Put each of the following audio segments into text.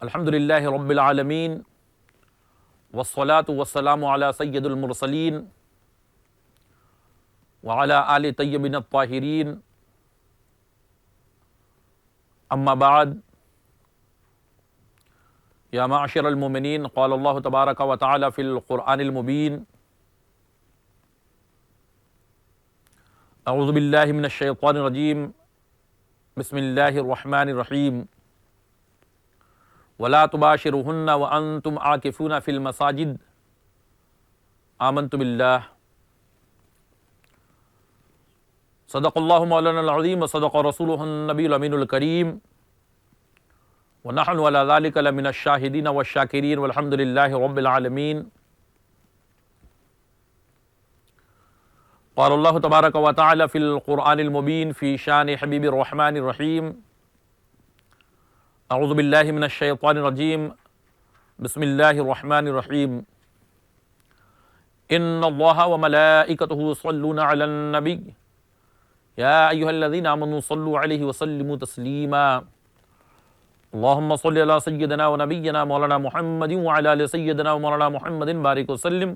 الحمدللہ رب العالمین والصلاة والسلام علی سید المرسلین وعلی آل طیبین الطاہرین اما بعد یا معاشر المؤمنین قال اللہ تبارک و تعالی فی القرآن المبین اعوذ باللہ من الشیطان الرجیم بسم اللہ الرحمن الرحیم ولا تباشرهن وانتم عاکفون فی المساجد آمنت باللہ صدق اللہ مولانا العظیم وصدق رسولہ النبی الامین الکریم ونحن على ذلك لمن الشاہدین والشاکرین والحمد للہ رب العالمین. قال اللہ تبارک و تعالی فی القرآن المبین فی شان حبیب الرحمن الرحیم اعوذ باللہ من الشیطان الرجیم بسم اللہ الرحمن الرحیم ان اللہ وملائکتہ یصلون علی النبی یا ایہا الذین آمنوا صلوا علیہ وسلموا تسلیما اللہم صلی علی سیدنا و نبینا مولانا محمد وعلی آل سیدنا و مولانا محمد بارک وسلم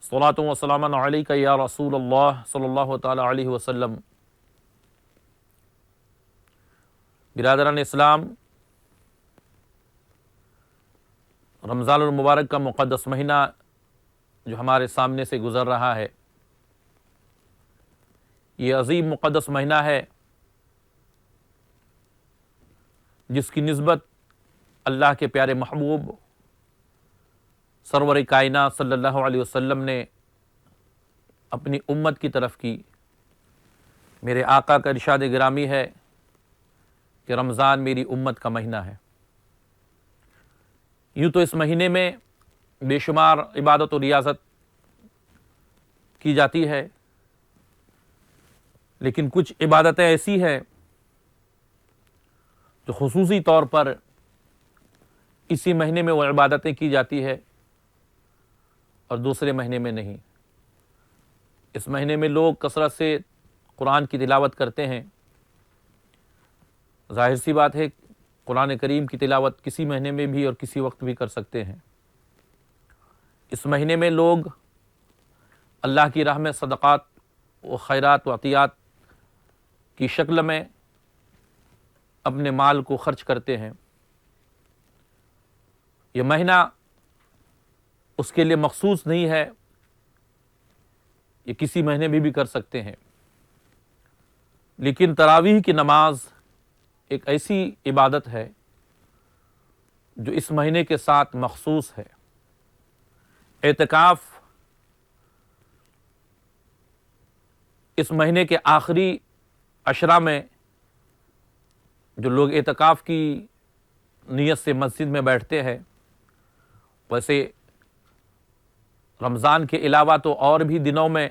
صلاۃ و سلام علیک یا رسول اللہ صلی اللہ تعالی علیہ وسلم. برادران اسلام، رمضان المبارک کا مقدس مہینہ جو ہمارے سامنے سے گزر رہا ہے، یہ عظیم مقدس مہینہ ہے جس کی نسبت اللہ کے پیارے محبوب سرور کائنات صلی اللہ علیہ وسلم نے اپنی امت کی طرف کی. میرے آقا کا ارشاد گرامی ہے کہ رمضان میری امت کا مہینہ ہے. یوں تو اس مہینے میں بے شمار عبادت و ریاضت کی جاتی ہے، لیکن کچھ عبادتیں ایسی ہیں جو خصوصی طور پر اسی مہینے میں وہ عبادتیں کی جاتی ہے اور دوسرے مہینے میں نہیں. اس مہینے میں لوگ کثرت سے قرآن کی تلاوت کرتے ہیں. ظاہر سی بات ہے قرآن کریم کی تلاوت کسی مہینے میں بھی اور کسی وقت بھی کر سکتے ہیں. اس مہینے میں لوگ اللہ کی راہ میں صدقات و خیرات و عطیات کی شکل میں اپنے مال کو خرچ کرتے ہیں. یہ مہینہ اس کے لیے مخصوص نہیں ہے، یہ کسی مہینے میں بھی کر سکتے ہیں. لیکن تراویح کی نماز ایک ایسی عبادت ہے جو اس مہینے کے ساتھ مخصوص ہے. اعتکاف اس مہینے کے آخری عشرہ میں جو لوگ اعتکاف کی نیت سے مسجد میں بیٹھتے ہیں، ویسے رمضان کے علاوہ تو اور بھی دنوں میں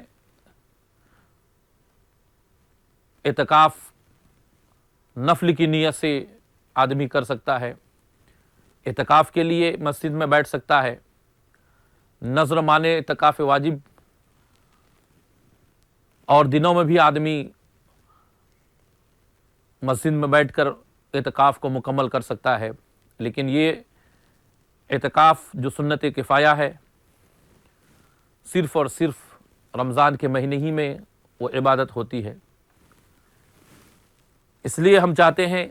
اعتکاف نفل کی نیت سے آدمی کر سکتا ہے. اعتکاف کے لیے مسجد میں بیٹھ سکتا ہے. نذر مانے اعتکاف واجب اور دنوں میں بھی آدمی مسجد میں بیٹھ کر اعتکاف کو مکمل کر سکتا ہے. لیکن یہ اعتکاف جو سنت کفایہ ہے، صرف اور صرف رمضان کے مہینے ہی میں وہ عبادت ہوتی ہے. اس لیے ہم چاہتے ہیں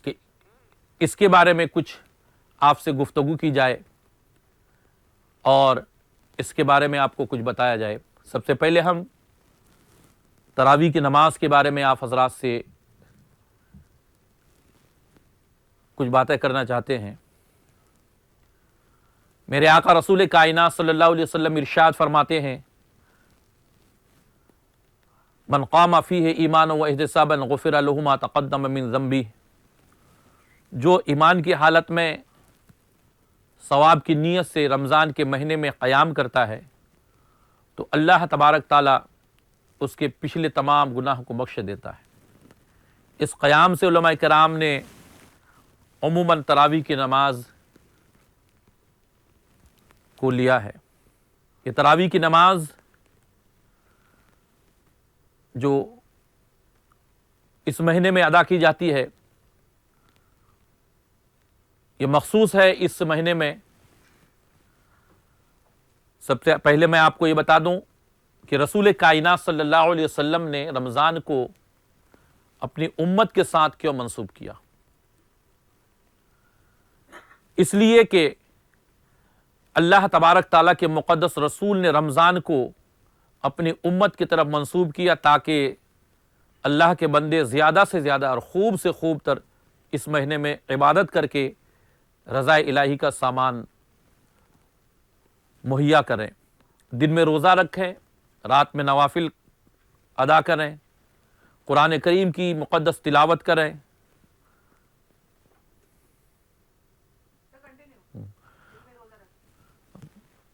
کہ اس کے بارے میں کچھ آپ سے گفتگو کی جائے اور اس کے بارے میں آپ کو کچھ بتایا جائے. سب سے پہلے ہم تراویح کی نماز کے بارے میں آپ حضرات سے کچھ باتیں کرنا چاہتے ہیں. میرے آقا رسول کائنات صلی اللہ علیہ وسلم ارشاد فرماتے ہیں، من قام فیہ ایمانا و احتسابا غفر لہ ما تقدم من ذنبہ. جو ایمان کی حالت میں ثواب کی نیت سے رمضان کے مہینے میں قیام کرتا ہے تو اللہ تبارک تعالی اس کے پچھلے تمام گناہوں کو بخش دیتا ہے. اس قیام سے علماء کرام نے عموماً تراویح کی نماز کو لیا ہے. یہ تراویح کی نماز جو اس مہینے میں ادا کی جاتی ہے، یہ مخصوص ہے اس مہینے میں۔ سب سے پہلے میں آپ کو یہ بتا دوں کہ رسول کائنات صلی اللہ علیہ وسلم نے رمضان کو اپنی امت کے ساتھ کیوں منسوب کیا؟ اس لیے کہ اللہ تبارک تعالیٰ کے مقدس رسول نے رمضان کو اپنی امت کی طرف منسوب کیا تاکہ اللہ کے بندے زیادہ سے زیادہ اور خوب سے خوب تر اس مہینے میں عبادت کر کے رضا الہی کا سامان مہیا کریں، دن میں روزہ رکھیں، رات میں نوافل ادا کریں، قرآن کریم کی مقدس تلاوت کریں،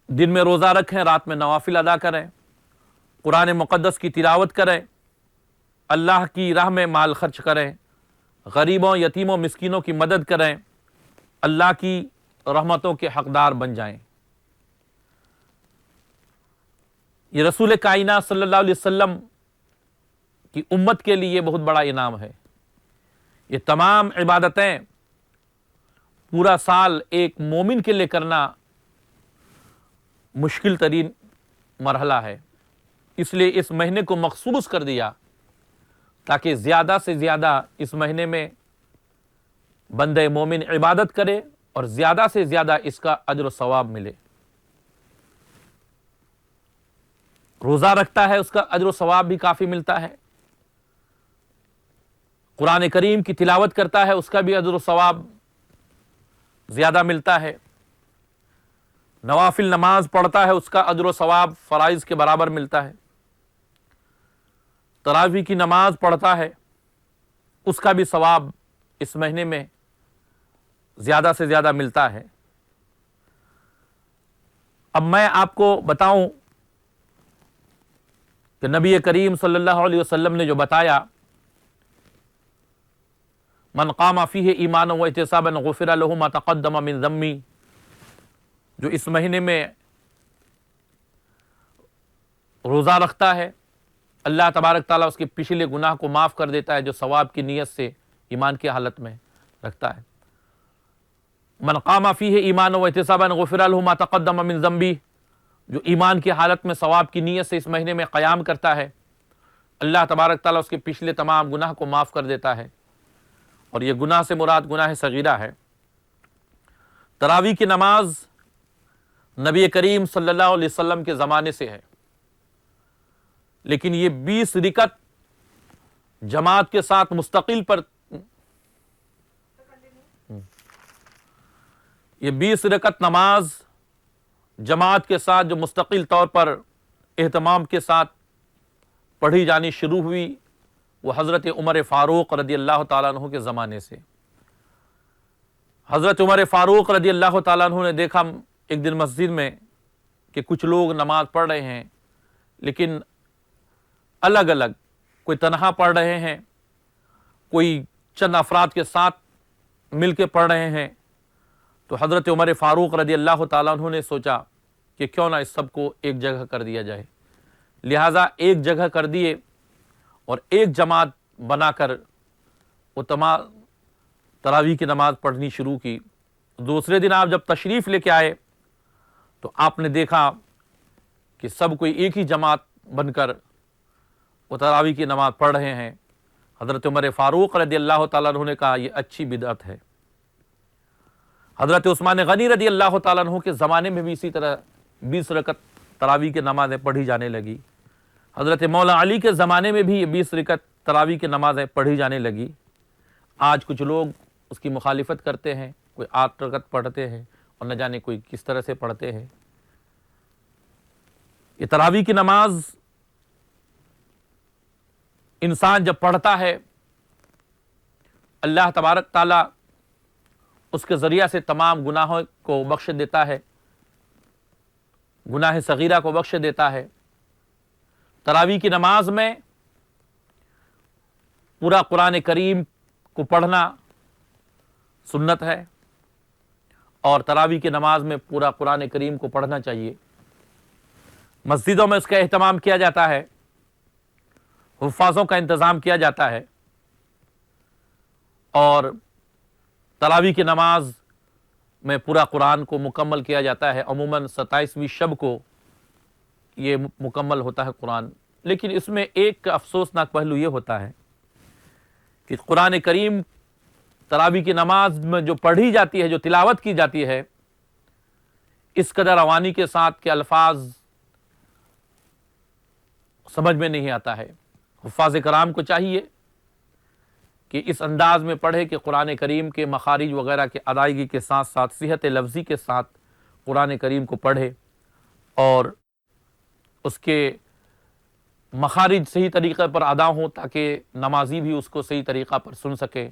دن میں روزہ رکھیں، رات میں نوافل ادا کریں، قرآن مقدس کی تلاوت کریں، اللہ کی راہ میں مال خرچ کریں، غریبوں، یتیموں، مسکینوں کی مدد کریں، اللہ کی رحمتوں کے حقدار بن جائیں۔ یہ رسول کائنات صلی اللہ علیہ وسلم کی امت کے لیے بہت بڑا انعام ہے۔ یہ تمام عبادتیں پورا سال ایک مومن کے لیے کرنا مشکل ترین مرحلہ ہے، اس لیے اس مہینے کو مخصوص کر دیا تاکہ زیادہ سے زیادہ اس مہینے میں بندہ مومن عبادت کرے اور زیادہ سے زیادہ اس کا اجر و ثواب ملے۔ روزہ رکھتا ہے، اس کا اجر و ثواب بھی کافی ملتا ہے، قرآن کریم کی تلاوت کرتا ہے، اس کا بھی اجر و ثواب زیادہ ملتا ہے، نوافل نماز پڑھتا ہے، اس کا اجر و ثواب فرائض کے برابر ملتا ہے، تراویح کی نماز پڑھتا ہے، اس کا بھی ثواب اس مہینے میں زیادہ سے زیادہ ملتا ہے۔ اب میں آپ کو بتاؤں کہ نبی کریم صلی اللہ علیہ وسلم نے جو بتایا، من قام فیہ ایمانا و احتسابا غفر لہ ما تقدم من ذنبہ، جو اس مہینے میں روزہ رکھتا ہے، اللہ تبارک تعالیٰ اس کے پچھلے گناہ کو معاف کر دیتا ہے، جو ثواب کی نیت سے ایمان کی حالت میں رکھتا ہے۔ من قام فیہ ایمانا و احتسابا غفر لہ ما تقدم من ذنبہ، جو ایمان کی حالت میں ثواب کی نیت سے اس مہینے میں قیام کرتا ہے، اللہ تبارک تعالیٰ اس کے پچھلے تمام گناہ کو معاف کر دیتا ہے، اور یہ گناہ سے مراد گناہ صغیرہ ہے۔ تراویح کی نماز نبی کریم صلی اللہ علیہ وسلم کے زمانے سے ہے، لیکن یہ 20 رکعت جماعت کے ساتھ مستقل پر یہ 20 رکعت نماز جماعت کے ساتھ جو مستقل طور پر اہتمام کے ساتھ پڑھی جانی شروع ہوئی، وہ حضرت عمر فاروق رضی اللہ تعالیٰ عنہ کے زمانے سے۔ حضرت عمر فاروق رضی اللہ تعالیٰ عنہ نے دیکھا ایک دن مسجد میں کہ کچھ لوگ نماز پڑھ رہے ہیں، لیکن الگ الگ، کوئی تنہا پڑھ رہے ہیں، کوئی چند افراد کے ساتھ مل کے پڑھ رہے ہیں۔ تو حضرت عمر فاروق رضی اللہ تعالیٰ عنہ نے سوچا کہ کیوں نہ اس سب کو ایک جگہ کر دیا جائے، لہٰذا ایک جگہ کر دیے اور ایک جماعت بنا کر وہ تمام تراویح کی نماز پڑھنی شروع کی۔ دوسرے دن آپ جب تشریف لے کے آئے تو آپ نے دیکھا کہ سب کوئی ایک ہی جماعت بن کر وہ تراویح کی نماز پڑھ رہے ہیں۔ حضرت عمر فاروق رضی اللہ تعالیٰ عنہ نے کہا یہ اچھی بدعت ہے۔ حضرت عثمان غنی رضی اللہ تعالیٰ عنہ کے زمانے میں بھی اسی طرح 20 رکعت تراویح کی نمازیں پڑھی جانے لگی۔ حضرت مولا علی کے زمانے میں بھی یہ 20 رکعت تراویح کی نمازیں پڑھی جانے لگی۔ آج کچھ لوگ اس کی مخالفت کرتے ہیں، کوئی 8 رکعت پڑھتے ہیں اور نہ جانے کوئی کس طرح سے پڑھتے ہیں۔ یہ تراویح کی نماز انسان جب پڑھتا ہے، اللہ تبارک تعالیٰ اس کے ذریعہ سے تمام گناہوں کو بخش دیتا ہے، گناہ صغیرہ کو بخش دیتا ہے۔ تراویح کی نماز میں پورا قرآن کریم کو پڑھنا سنت ہے، اور تراویح کی نماز میں پورا قرآن کریم کو پڑھنا چاہیے۔ مسجدوں میں اس کا اہتمام کیا جاتا ہے، حفاظوں کا انتظام کیا جاتا ہے، اور تراویح کی نماز میں پورا قرآن کو مکمل کیا جاتا ہے. عموماً 27ویں شب کو یہ مکمل ہوتا ہے قرآن. لیکن اس میں ایک افسوسناک پہلو یہ ہوتا ہے کہ قرآن کریم تراویح کی نماز میں جو پڑھی جاتی ہے، جو تلاوت کی جاتی ہے، اس قدر روانی کے ساتھ کہ الفاظ سمجھ میں نہیں آتا ہے. حفاظ کرام کو چاہیے کہ اس انداز میں پڑھے کہ قرآن کریم کے مخارج وغیرہ کے ادائیگی کے ساتھ ساتھ صحت لفظی کے ساتھ قرآن کریم کو پڑھے اور اس کے مخارج صحیح طریقے پر ادا ہوں تاکہ نمازی بھی اس کو صحیح طریقہ پر سن سکے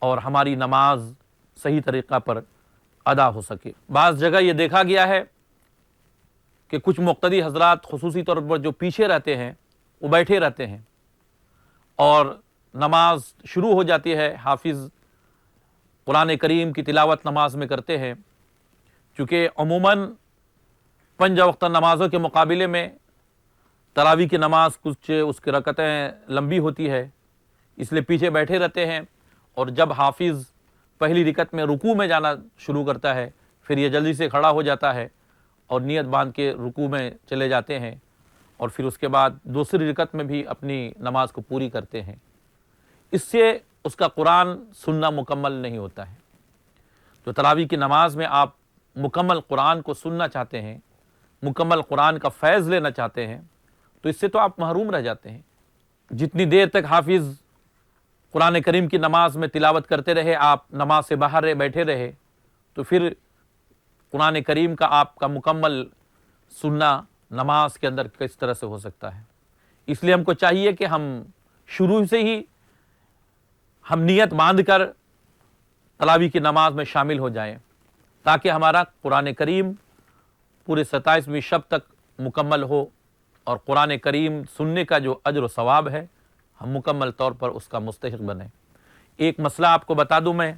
اور ہماری نماز صحیح طریقہ پر ادا ہو سکے. بعض جگہ یہ دیکھا گیا ہے کہ کچھ مقتدی حضرات خصوصی طور پر جو پیچھے رہتے ہیں وہ بیٹھے رہتے ہیں اور نماز شروع ہو جاتی ہے، حافظ قرآن کریم کی تلاوت نماز میں کرتے ہیں. چونکہ عموماً 5 وقتہ نمازوں کے مقابلے میں تراویح کی نماز کچھ اس کی رکعتیں لمبی ہوتی ہے، اس لیے پیچھے بیٹھے رہتے ہیں. اور جب حافظ پہلی رکعت میں رکوع میں جانا شروع کرتا ہے پھر یہ جلدی سے کھڑا ہو جاتا ہے اور نیت باندھ کے رکوع میں چلے جاتے ہیں اور پھر اس کے بعد دوسری رکعت میں بھی اپنی نماز کو پوری کرتے ہیں. اس سے اس کا قرآن سننا مکمل نہیں ہوتا ہے. تو تراویح کی نماز میں آپ مکمل قرآن کو سننا چاہتے ہیں، مکمل قرآن کا فیض لینا چاہتے ہیں تو اس سے تو آپ محروم رہ جاتے ہیں. جتنی دیر تک حافظ قرآن کریم کی نماز میں تلاوت کرتے رہے، آپ نماز سے باہر رہے، بیٹھے رہے، تو پھر قرآن کریم کا آپ کا مکمل سننا نماز کے اندر کس طرح سے ہو سکتا ہے. اس لیے ہم کو چاہیے کہ ہم شروع سے ہی ہم نیت باندھ کر تراویح کی نماز میں شامل ہو جائیں تاکہ ہمارا قرآن کریم پورے 27ویں شب تک مکمل ہو اور قرآن کریم سننے کا جو اجر و ثواب ہے ہم مکمل طور پر اس کا مستحق بنیں. ایک مسئلہ آپ کو بتا دوں میں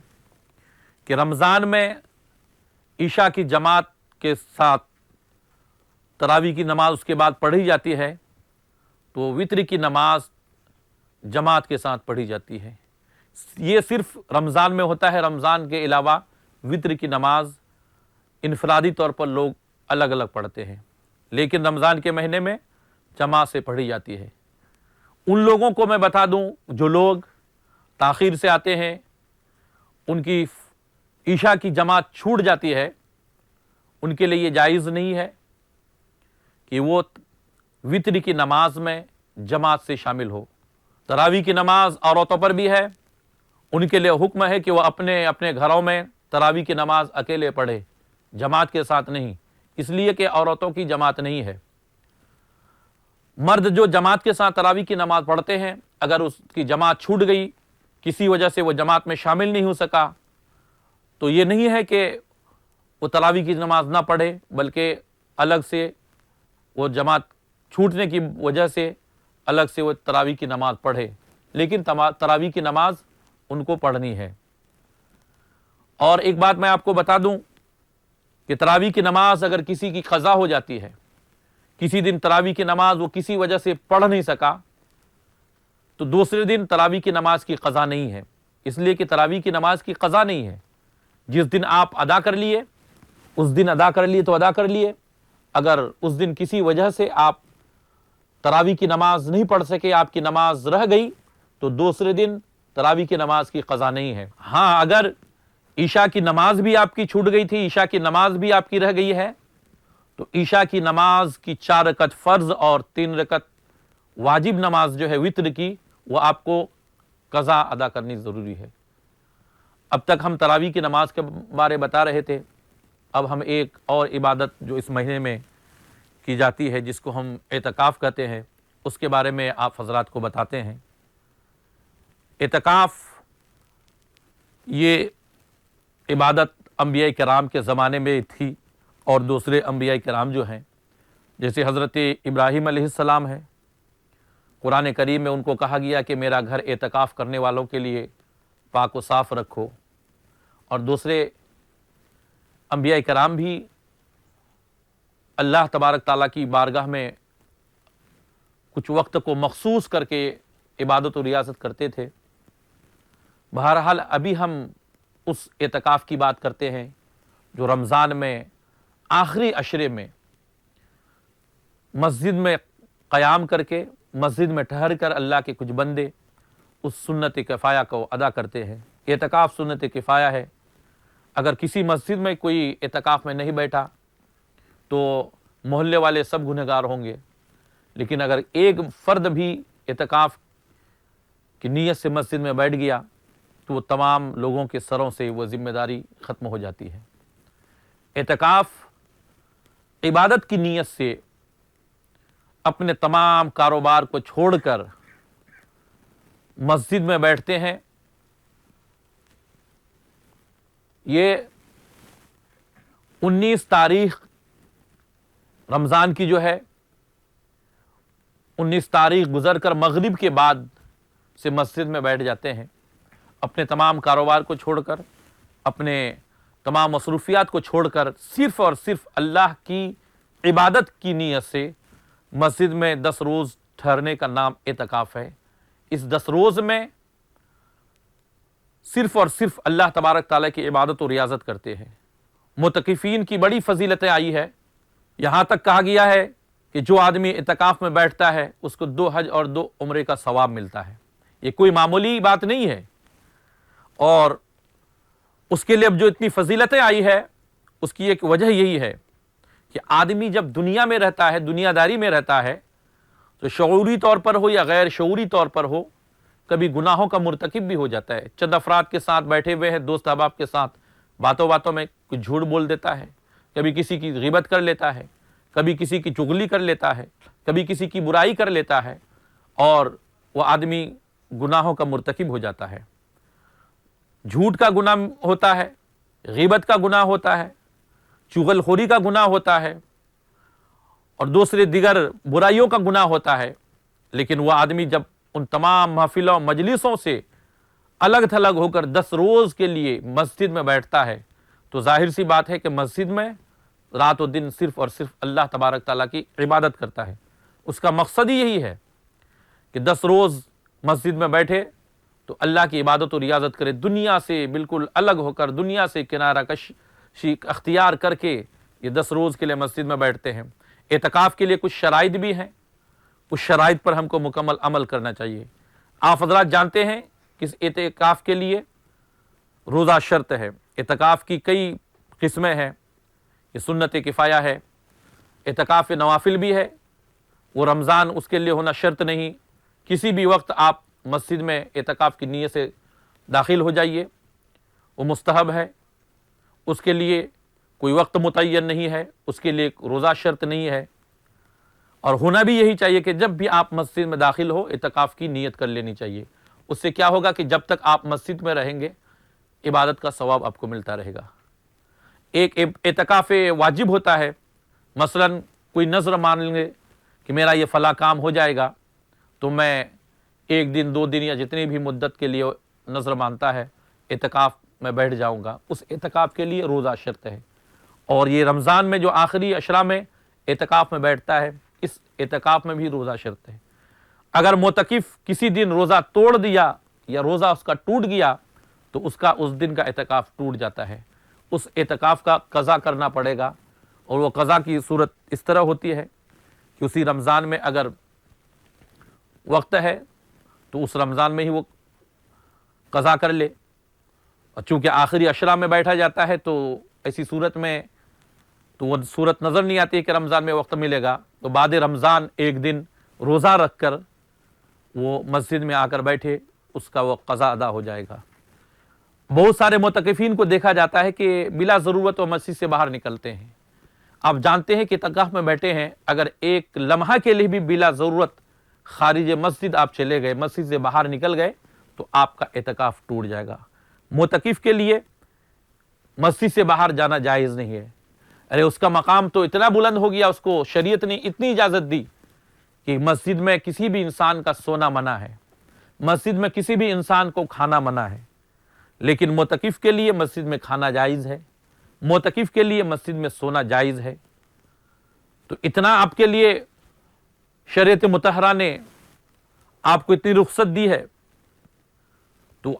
کہ رمضان میں عشاء کی جماعت کے ساتھ تراویح کی نماز اس کے بعد پڑھی جاتی ہے تو وتر کی نماز جماعت کے ساتھ پڑھی جاتی ہے. یہ صرف رمضان میں ہوتا ہے. رمضان کے علاوہ وتر کی نماز انفرادی طور پر لوگ الگ الگ پڑھتے ہیں، لیکن رمضان کے مہینے میں جماعت سے پڑھی جاتی ہے. ان لوگوں کو میں بتا دوں جو لوگ تاخیر سے آتے ہیں، ان کی عشاء کی جماعت چھوٹ جاتی ہے، ان کے لیے یہ جائز نہیں ہے کہ وہ وتر کی نماز میں جماعت سے شامل ہو. تراویح کی نماز عورتوں پر بھی ہے، ان کے لیے حکم ہے کہ وہ اپنے اپنے گھروں میں تراویح کی نماز اکیلے پڑھے، جماعت کے ساتھ نہیں، اس لیے کہ عورتوں کی جماعت نہیں ہے. مرد جو جماعت کے ساتھ تراویح کی نماز پڑھتے ہیں، اگر اس کی جماعت چھوٹ گئی، کسی وجہ سے وہ جماعت میں شامل نہیں ہو سکا، تو یہ نہیں ہے کہ وہ تراویح کی نماز نہ پڑھے، بلکہ الگ سے وہ جماعت چھوٹنے کی وجہ سے الگ سے وہ تراویح کی نماز پڑھے، لیکن تراویح کی نماز ان کو پڑھنی ہے. اور ایک بات میں آپ کو بتا دوں کہ تراویح کی نماز اگر کسی کی قضا ہو جاتی ہے، کسی دن تراویح کی نماز وہ کسی وجہ سے پڑھ نہیں سکا، تو دوسرے دن تراویح کی نماز کی قضا نہیں ہے، اس لیے کہ تراویح کی نماز کی قضا نہیں ہے. جس دن آپ ادا کر لیے اس دن ادا کر لیے تو ادا کر لیے. اگر اس دن کسی وجہ سے آپ تراویح کی نماز نہیں پڑھ سکے، آپ کی نماز رہ گئی، تو دوسرے دن تراویح کی نماز کی قضا نہیں ہے. ہاں، اگر عشاء کی نماز بھی آپ کی چھوٹ گئی تھی، عشاء کی نماز بھی آپ کی رہ گئی ہے، تو عشاء کی نماز کی 4 رکعت فرض اور 3 رکعت واجب نماز جو ہے وتر کی، وہ آپ کو قضا ادا کرنی ضروری ہے. اب تک ہم تراویح کی نماز کے بارے بتا رہے تھے. اب ہم ایک اور عبادت جو اس مہینے میں کی جاتی ہے جس کو ہم اعتکاف کہتے ہیں، اس کے بارے میں آپ حضرات کو بتاتے ہیں. اعتکاف یہ عبادت انبیاء کرام کے زمانے میں تھی اور دوسرے انبیاء کرام جو ہیں جیسے حضرت ابراہیم علیہ السلام ہیں، قرآن کریم میں ان کو کہا گیا کہ میرا گھر اعتکاف کرنے والوں کے لیے پاک و صاف رکھو. اور دوسرے انبیاء کرام بھی اللہ تبارک تعالیٰ کی بارگاہ میں کچھ وقت کو مخصوص کر کے عبادت و ریاضت کرتے تھے. بہرحال ابھی ہم اس اعتکاف کی بات کرتے ہیں جو رمضان میں آخری عشرے میں مسجد میں قیام کر کے، مسجد میں ٹھہر کر اللہ کے کچھ بندے اس سنت کفایہ کو ادا کرتے ہیں۔ اعتکاف سنت کفایہ ہے۔ اگر کسی مسجد میں کوئی اعتکاف میں نہیں بیٹھا تو محلے والے سب گنہگار ہوں گے، لیکن اگر ایک فرد بھی اعتکاف کی نیت سے مسجد میں بیٹھ گیا تو وہ تمام لوگوں کے سروں سے وہ ذمہ داری ختم ہو جاتی ہے۔ اعتکاف عبادت کی نیت سے اپنے تمام کاروبار کو چھوڑ کر مسجد میں بیٹھتے ہیں۔ یہ 19 تاریخ رمضان کی جو ہے، 19 تاریخ گزر کر مغرب کے بعد سے مسجد میں بیٹھ جاتے ہیں، اپنے تمام کاروبار کو چھوڑ کر، اپنے تمام مصروفیات کو چھوڑ کر صرف اور صرف اللہ کی عبادت کی نیت سے مسجد میں 10 روز ٹھہرنے کا نام اعتکاف ہے۔ اس 10 روز میں صرف اور صرف اللہ تبارک تعالیٰ کی عبادت و ریاضت کرتے ہیں۔ معتکفین کی بڑی فضیلتیں آئی ہے، یہاں تک کہا گیا ہے کہ جو آدمی اعتکاف میں بیٹھتا ہے اس کو 2 حج اور 2 عمرے کا ثواب ملتا ہے۔ یہ کوئی معمولی بات نہیں ہے، اور اس کے لیے اب جو اتنی فضیلتیں آئی ہے اس کی ایک وجہ یہی ہے کہ آدمی جب دنیا میں رہتا ہے، دنیا داری میں رہتا ہے، تو شعوری طور پر ہو یا غیر شعوری طور پر ہو، کبھی گناہوں کا مرتکب بھی ہو جاتا ہے۔ چند افراد کے ساتھ بیٹھے ہوئے ہیں، دوست احباب کے ساتھ باتوں باتوں میں کچھ جھوٹ بول دیتا ہے، کبھی کسی کی غیبت کر لیتا ہے، کبھی کسی کی چغلی کر لیتا ہے، کبھی کسی کی برائی کر لیتا ہے، اور وہ آدمی گناہوں کا مرتکب ہو جاتا ہے۔ جھوٹ کا گناہ ہوتا ہے، غیبت کا گناہ ہوتا ہے، چغل خوری کا گناہ ہوتا ہے، اور دوسرے دیگر برائیوں کا گناہ ہوتا ہے، لیکن وہ آدمی جب ان تمام محفلوں مجلسوں سے الگ تھلگ ہو کر 10 روز کے لیے مسجد میں بیٹھتا ہے تو ظاہر سی بات ہے کہ مسجد میں رات و دن صرف اور صرف اللہ تبارک تعالیٰ کی عبادت کرتا ہے۔ اس کا مقصد ہی یہی ہے کہ 10 روز مسجد میں بیٹھے تو اللہ کی عبادت و ریاضت کرے، دنیا سے بالکل الگ ہو کر، دنیا سے کنارہ کشی اختیار کر کے یہ 10 روز کے لیے مسجد میں بیٹھتے ہیں۔ اعتکاف کے لیے کچھ شرائط بھی ہیں، اس شرائط پر ہم کو مکمل عمل کرنا چاہیے۔ آپ حضرات جانتے ہیں کہ اس اعتکاف کے لیے روزہ شرط ہے۔ اعتکاف کی کئی قسمیں ہیں، یہ سنت کفایہ ہے، اعتکاف نوافل بھی ہے، وہ رمضان اس کے لیے ہونا شرط نہیں، کسی بھی وقت آپ مسجد میں اعتکاف کی نیت سے داخل ہو جائیے، وہ مستحب ہے، اس کے لیے کوئی وقت متعین نہیں ہے، اس کے لیے روزہ شرط نہیں ہے، اور ہونا بھی یہی چاہیے کہ جب بھی آپ مسجد میں داخل ہو اعتکاف کی نیت کر لینی چاہیے۔ اس سے کیا ہوگا کہ جب تک آپ مسجد میں رہیں گے عبادت کا ثواب آپ کو ملتا رہے گا۔ ایک اعتکاف واجب ہوتا ہے، مثلا کوئی نذر مان لیں گے کہ میرا یہ فلاں کام ہو جائے گا تو میں 1 دن 2 دن یا جتنی بھی مدت کے لیے نذر مانتا ہے اعتکاف میں بیٹھ جاؤں گا، اس اعتکاف کے لیے روزہ شرط ہے۔ اور یہ رمضان میں جو آخری عشرہ میں اعتکاف میں بیٹھتا ہے، اس اعتکاف میں بھی روزہ شرط ہے۔ اگر معتکف کسی دن روزہ توڑ دیا یا روزہ اس کا ٹوٹ گیا تو اس دن کا اعتکاف ٹوٹ جاتا ہے، اس اعتکاف کا قضا کرنا پڑے گا، اور وہ قضا کی صورت اس طرح ہوتی ہے کہ اسی رمضان میں اگر وقت ہے تو اس رمضان میں ہی وہ قضا کر لے، اور چونکہ آخری عشرہ میں بیٹھا جاتا ہے تو ایسی صورت میں تو وہ صورت نظر نہیں آتی کہ رمضان میں وقت ملے گا، تو بعد رمضان 1 دن روزہ رکھ کر وہ مسجد میں آ کر بیٹھے، اس کا وہ قضا ادا ہو جائے گا۔ بہت سارے معتکفین کو دیکھا جاتا ہے کہ بلا ضرورت وہ مسجد سے باہر نکلتے ہیں۔ آپ جانتے ہیں کہ اعتکاف میں بیٹھے ہیں، اگر ایک لمحہ کے لیے بھی بلا ضرورت خارج مسجد آپ چلے گئے، مسجد سے باہر نکل گئے تو آپ کا اعتکاف ٹوٹ جائے گا۔ معتکف کے لیے مسجد سے باہر جانا جائز نہیں ہے۔ ارے اس کا مقام تو اتنا بلند ہو گیا، اس کو شریعت نے اتنی اجازت دی کہ مسجد میں کسی بھی انسان کا سونا منع ہے، مسجد میں کسی بھی انسان کو کھانا منع ہے، لیکن معتکف کے لیے مسجد میں کھانا جائز ہے، معتکف کے لیے مسجد میں سونا جائز ہے۔ تو اتنا آپ کے لیے شریعت مطہرہ نے آپ کو اتنی رخصت دی ہے تو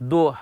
2